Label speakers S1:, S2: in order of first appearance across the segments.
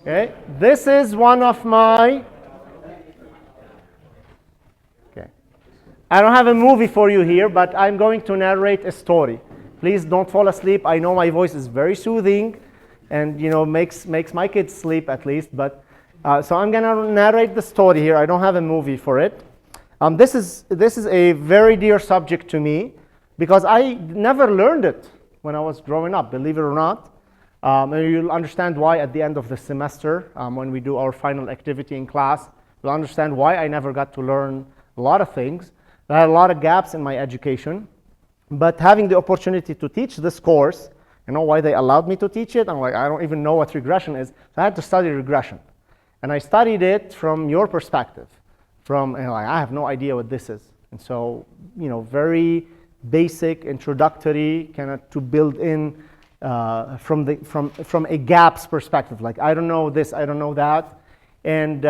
S1: Okay, this is one of my, okay. I don't have a movie for you here, but I'm going to narrate a story. Please don't fall asleep. I know my voice is very soothing and, you know, makes my kids sleep at least, but so I'm gonna narrate the story here. I don't have a movie for it. This is a very dear subject to me because I never learned it when I was growing up, believe it or not. And you'll understand why at the end of the semester, when we do our final activity in class, you'll understand why I never got to learn a lot of things. I had a lot of gaps in my education, but having the opportunity to teach this course, you know why they allowed me to teach it? I'm like, I don't even know what regression is. So I had to study regression. And I studied it from your perspective. From, you know, I have no idea what this is. And so, you know, very basic, introductory, kind of to build in from a gaps perspective. Like, I don't know this, I don't know that. And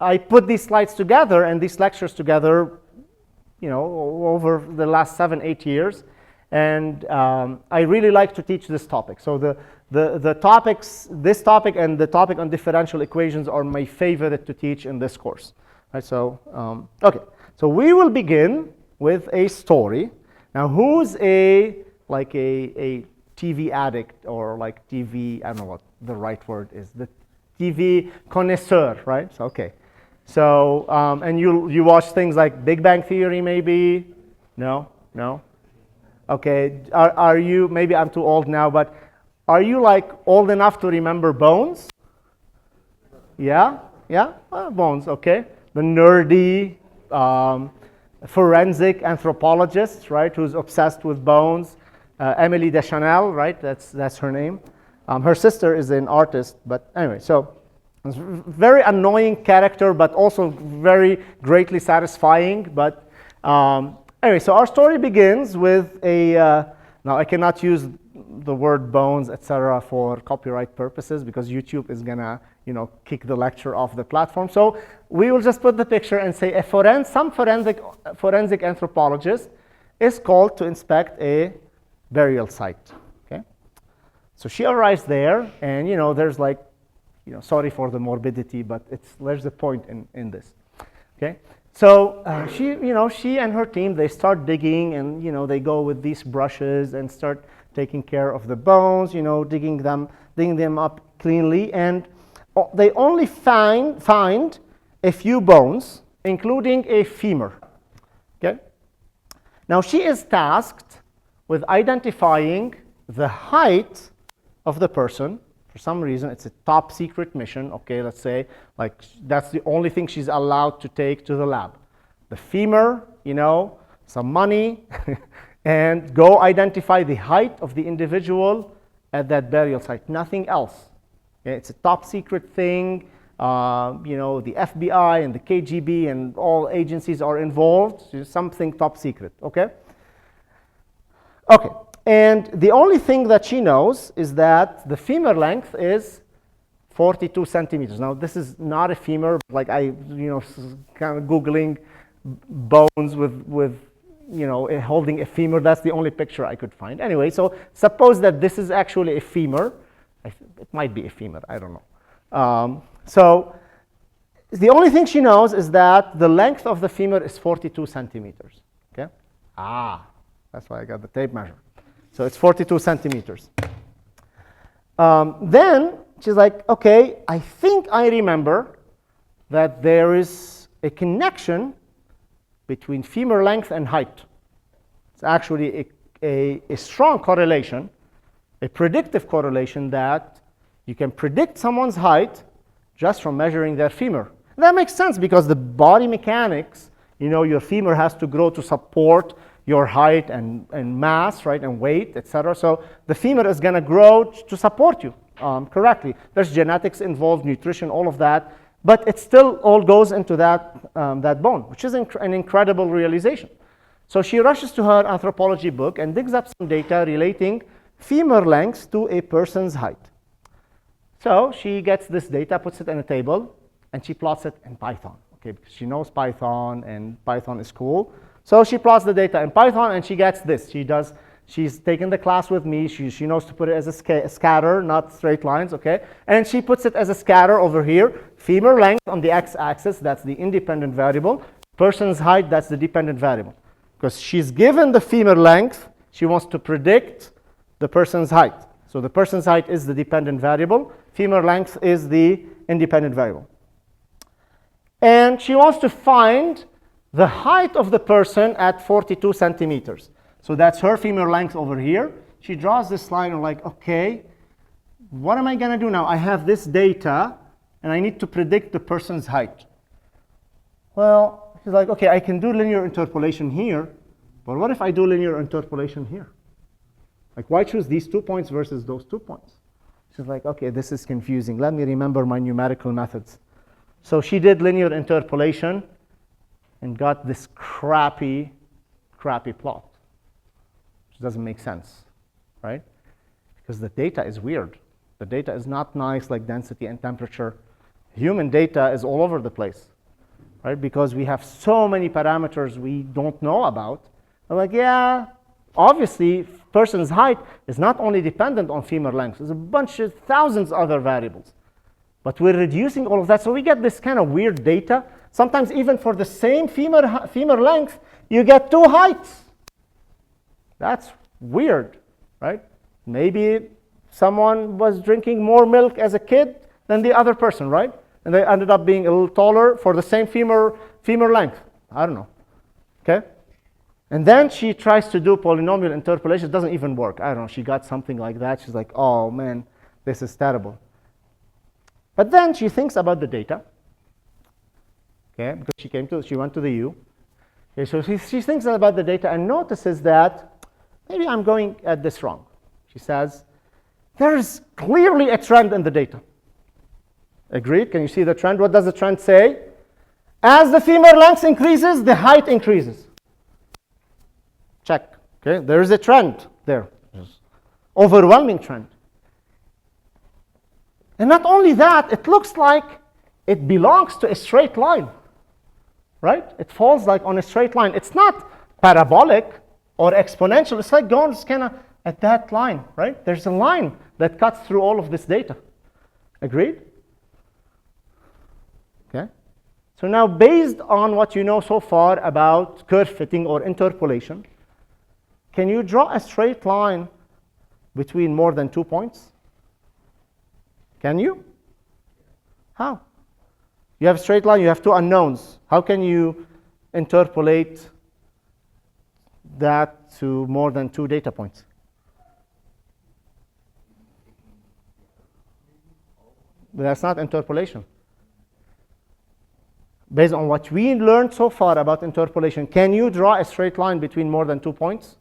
S1: I put these slides together and these lectures together, you know, over the last 7-8 years. And I really like to teach this topic. So the topics, this topic and the topic on differential equations are my favorite to teach in this course. Right, so, okay, so we will begin with a story. Now, who's like a TV addict or like TV, I don't know what the right word is, the TV connoisseur, right? So, okay. So, and you watch things like Big Bang Theory maybe? No? No? Okay, are you, maybe I'm too old now, but are you like old enough to remember Bones? Yeah? Yeah? Bones, okay. The nerdy forensic anthropologist, right, who's obsessed with bones. Emily Deschanel, right, that's her name. Her sister is an artist, but anyway, so it's very annoying character, but also very greatly satisfying. But anyway, so our story begins with a, now I cannot use the word bones, etc. for copyright purposes because YouTube is gonna, you know, kick the lecture off the platform. So we will just put the picture and say some forensic anthropologist is called to inspect a burial site. Okay, so she arrives there, and you know, there's like, you know, sorry for the morbidity, but there's a point in this. Okay, so she and her team, they start digging, and you know, they go with these brushes and start taking care of the bones, you know, digging them up cleanly, and they only find a few bones, including a femur. Okay? Now she is tasked with identifying the height of the person. For some reason, it's a top secret mission. Okay, let's say like that's the only thing she's allowed to take to the lab. The femur, you know, some money, and go identify the height of the individual at that burial site. Nothing else. Okay? It's a top secret thing. You know, the FBI and the KGB and all agencies are involved. It's something top secret. Okay. Okay. And the only thing that she knows is that the femur length is 42 centimeters. Now, this is not a femur. Like I, you know, kind of Googling bones with you know, holding a femur. That's the only picture I could find. Anyway, so suppose that this is actually a femur. It might be a femur. I don't know. So the only thing she knows is that the length of the femur is 42 centimeters. Okay? That's why I got the tape measure. So it's 42 centimeters. Then she's like, okay, I think I remember that there is a connection between femur length and height. It's actually a strong correlation, a predictive correlation that you can predict someone's height just from measuring their femur. And that makes sense because the body mechanics, you know, your femur has to grow to support your height and mass, right, and weight, etc. So the femur is going to grow to support you correctly. There's genetics involved, nutrition, all of that. But it still all goes into that bone, which is an incredible realization. So she rushes to her anthropology book and digs up some data relating femur lengths to a person's height. So she gets this data, puts it in a table, and she plots it in Python. Okay, because she knows Python, and Python is cool. So she plots the data in Python, and she gets this. She does She's taken the class with me. She knows to put it as a scatter, not straight lines, okay? And she puts it as a scatter over here. Femur length on the x-axis, that's the independent variable. Person's height, that's the dependent variable. Because she's given the femur length, she wants to predict the person's height. So the person's height is the dependent variable. Femur length is the independent variable. And she wants to find the height of the person at 42 centimeters. So that's her femur length over here. She draws this line and like, okay, what am I going to do now? I have this data, and I need to predict the person's height. Well, she's like, okay, I can do linear interpolation here, but what if I do linear interpolation here? Like, why choose these 2 points versus those 2 points? She's like, okay, this is confusing. Let me remember my numerical methods. So she did linear interpolation and got this crappy plot, which doesn't make sense, right? Because the data is weird. The data is not nice like density and temperature. Human data is all over the place, right? Because we have so many parameters we don't know about. I'm like, yeah, obviously, person's height is not only dependent on femur length. There's a bunch of thousands of other variables. But we're reducing all of that, so we get this kind of weird data. Sometimes even for the same femur length, you get 2 heights. That's weird, right? Maybe someone was drinking more milk as a kid than the other person, right? And they ended up being a little taller for the same femur length. I don't know, okay? And then she tries to do polynomial interpolation. It doesn't even work. I don't know. She got something like that. She's like, oh, man, this is terrible. But then she thinks about the data, okay, because she went to the U. Okay, so she thinks about the data and notices that maybe I'm going at this wrong. She says, there's clearly a trend in the data. Agreed? Can you see the trend? What does the trend say? As the femur length increases, the height increases. Check. Okay, there is a trend there. Overwhelming trend. And not only that, it looks like it belongs to a straight line, right? It falls like on a straight line. It's not parabolic or exponential. It's like going kind of at that line, right? There's a line that cuts through all of this data. Agreed? Okay. So now, based on what you know so far about curve fitting or interpolation, can you draw a straight line between more than 2 points? Can you? How? You have a straight line, you have 2 unknowns. How can you interpolate that to more than 2 data points? But that's not interpolation. Based on what we learned so far about interpolation, can you draw a straight line between more than 2 points?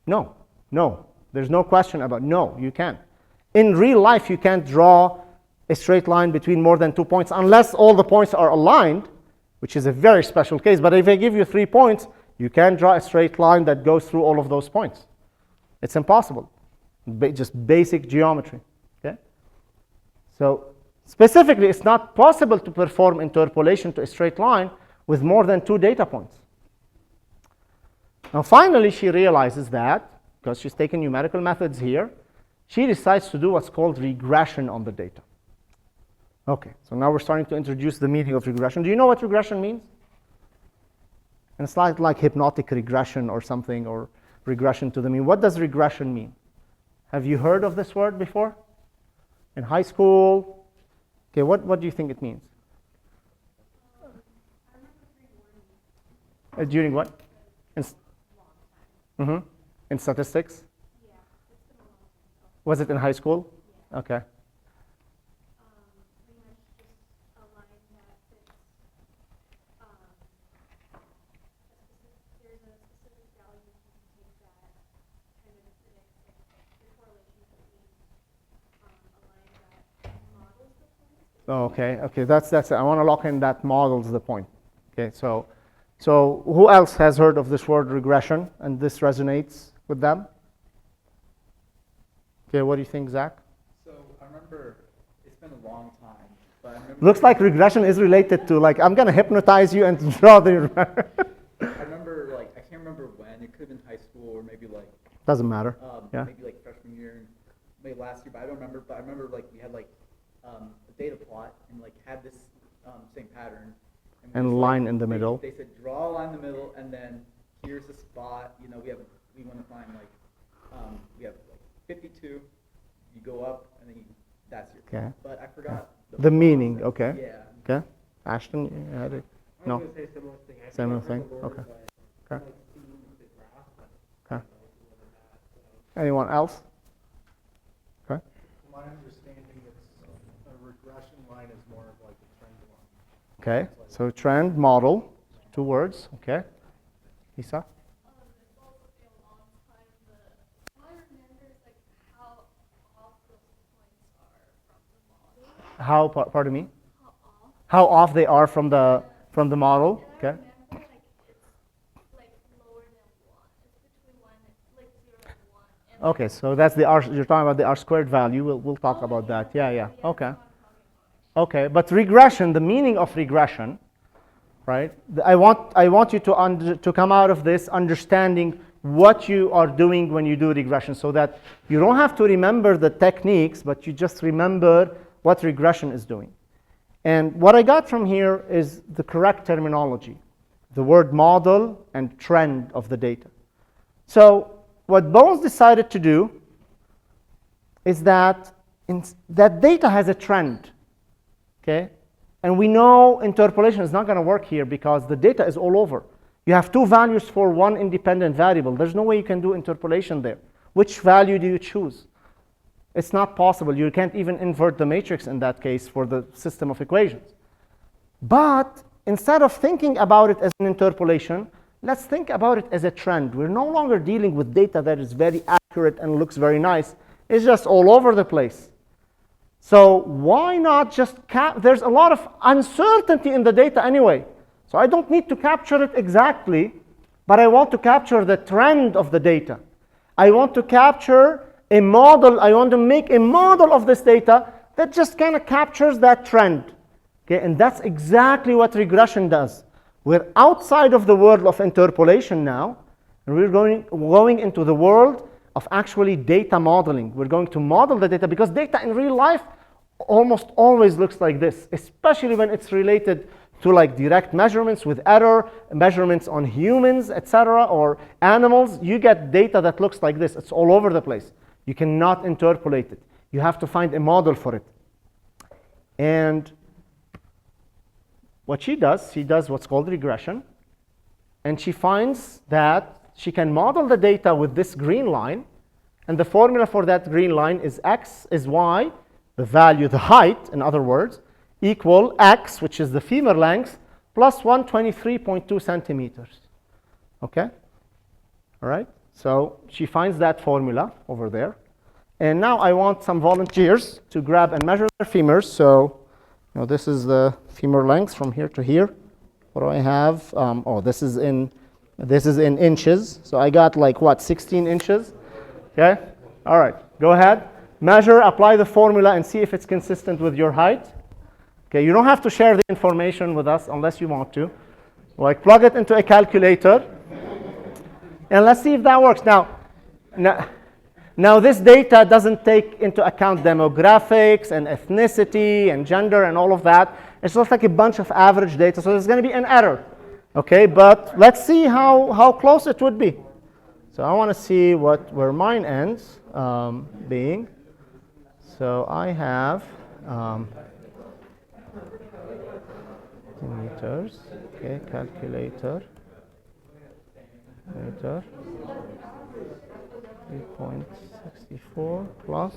S1: No. No. There's no question about no, you can't. In real life, you can't draw a straight line between more than 2 points unless all the points are aligned, which is a very special case. But if I give you 3 points, you can't draw a straight line that goes through all of those points. It's impossible. Just basic geometry. Okay? So specifically, it's not possible to perform interpolation to a straight line with more than 2 data points. Now, finally, she realizes that, because she's taken numerical methods here, she decides to do what's called regression on the data. Okay, so now we're starting to introduce the meaning of regression. Do you know what regression means? And it's like hypnotic regression or something, or regression to the mean. What does regression mean? Have you heard of this word before? In high school? Okay, what do you think it means? During what? In statistics? Was it in high school? Yeah. Okay.
S2: Pretty much just a line that fits, there's a specific value you can take that kind of predicts the correlation between a line that models the point.
S1: Okay, that's it. I want to lock in that models the point. Okay, so who else has heard of this word regression and this resonates with them? Okay, what do you think, Zach?
S3: So I remember, it's been a long time, but I remember...
S1: Looks like regression is related to, like, I'm going to hypnotize you and draw the...
S3: I remember, like, I can't remember when, it could have been high
S1: Doesn't matter. Yeah.
S3: Maybe like freshman year, maybe last year, but I don't remember. But I remember like we had like a data plot and like had this same pattern.
S1: And
S3: we just,
S1: line in the middle.
S3: They said draw a line in the middle, and then here's the spot. You know, we want to find like we have like 52. You go up, and then that's your.
S1: Okay.
S3: But I forgot
S1: The meaning. Okay.
S3: Yeah.
S1: Okay. Ashton, you had it? No.
S4: I was going to say similar thing. I
S1: Similar
S4: think I've heard
S1: thing?
S4: the word,
S1: Okay.
S4: but
S1: Okay.
S4: I've seen the graph, but
S1: Okay.
S4: I don't know more than that, so.
S1: Anyone else? Okay.
S4: My understanding is a regression line is more of like a trend line.
S1: Okay. So trend model, 2 words. Okay. Lisa?
S2: It's also been a long time, but all I remember is like how off those points are from the model.
S1: How? Pardon me.
S2: How off.
S1: How off they are from the model?
S2: And
S1: Okay.
S2: I remember like it's like lower than 1. It's between 1 and like 0 and 1. And
S1: Okay. So that's the R. You're talking about the R squared value. We'll talk about that. Yeah. Yeah.
S2: that's
S1: Okay.
S2: what I'm talking about.
S1: Okay. But regression, the meaning of regression, right? I want you to come out of this understanding what you are doing when you do regression, so that you don't have to remember the techniques, but you just remember what regression is doing. And what I got from here is the correct terminology, the word model and trend of the data. So what Bones decided to do is that that data has a trend, okay? And we know interpolation is not going to work here because the data is all over. You have 2 values for 1 independent variable. There's no way you can do interpolation there. Which value do you choose? It's not possible. You can't even invert the matrix in that case for the system of equations. But instead of thinking about it as an interpolation, let's think about it as a trend. We're no longer dealing with data that is very accurate and looks very nice. It's just all over the place. So why not just there's a lot of uncertainty in the data anyway. So I don't need to capture it exactly, but I want to capture the trend of the data. I want to capture a model. I want to make a model of this data that just kind of captures that trend. Okay, and that's exactly what regression does. We're outside of the world of interpolation now, and we're going into the world of actually data modeling. We're going to model the data because data in real life almost always looks like this, especially when it's related to like direct measurements with error, measurements on humans, etc., or animals. You get data that looks like this. It's all over the place. You cannot interpolate it. You have to find a model for it. And what she does what's called regression, and she finds that she can model the data with this green line, and the formula for that green line is x is y, the value, the height, in other words, equal x, which is the femur length, plus 123.2 centimeters. Okay? All right? So she finds that formula over there. And now I want some volunteers to grab and measure their femurs. So this is the femur length from here to here. What do I have? This is in inches. So I got like what, 16 inches? Okay? All right. Go ahead. Measure, apply the formula, and see if it's consistent with your height. Okay, you don't have to share the information with us unless you want to. Like plug it into a calculator, and let's see if that works. Now this data doesn't take into account demographics and ethnicity and gender and all of that. It's just like a bunch of average data, so there's going to be an error. Okay, but let's see how close it would be. So I want to see where mine ends being. So I have meters. Okay, calculator. Meter. 3.64 plus.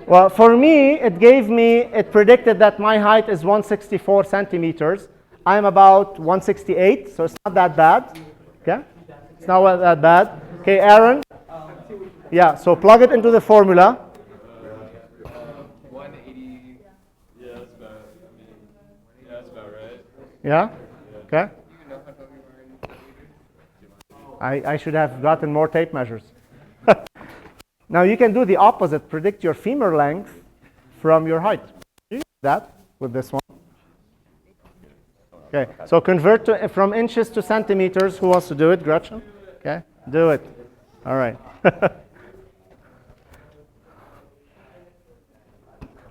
S1: Well, for me, it predicted that my height is 164 centimeters. I'm about 168, so it's not that bad. Okay? It's not that bad. Okay, Aaron? Yeah, so plug it into the formula.
S5: 180. Yeah, that's about right.
S1: Yeah? Okay. I should have gotten more tape measures. Now you can do the opposite. Predict your femur length from your height. You can do that with this one. Okay, so convert from inches to centimeters. Who wants to do it? Gretchen? Okay, do it. All right.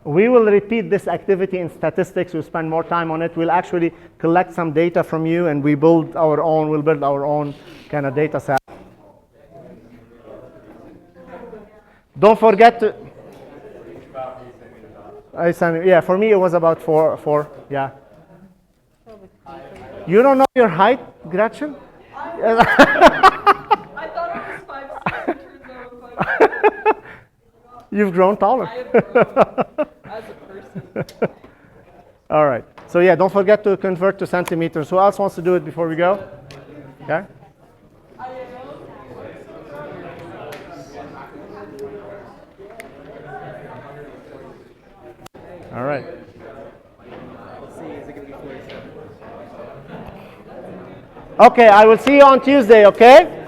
S1: We will repeat this activity in statistics. We'll spend more time on it. We'll actually collect some data from you, and we'll build our own kind of data set. Don't forget to. Yeah, for me it was about four. Yeah. You don't know your height, Gretchen?
S2: I thought it was 5'6", it turns out it was 5'6".
S1: You've grown taller.
S2: I have grown as a person.
S1: All right. So yeah, don't forget to convert to centimeters. Who else wants to do it before we go? Okay. All right.
S3: Let's see, is it going to be 47?
S1: Okay, I will see you on Tuesday, okay?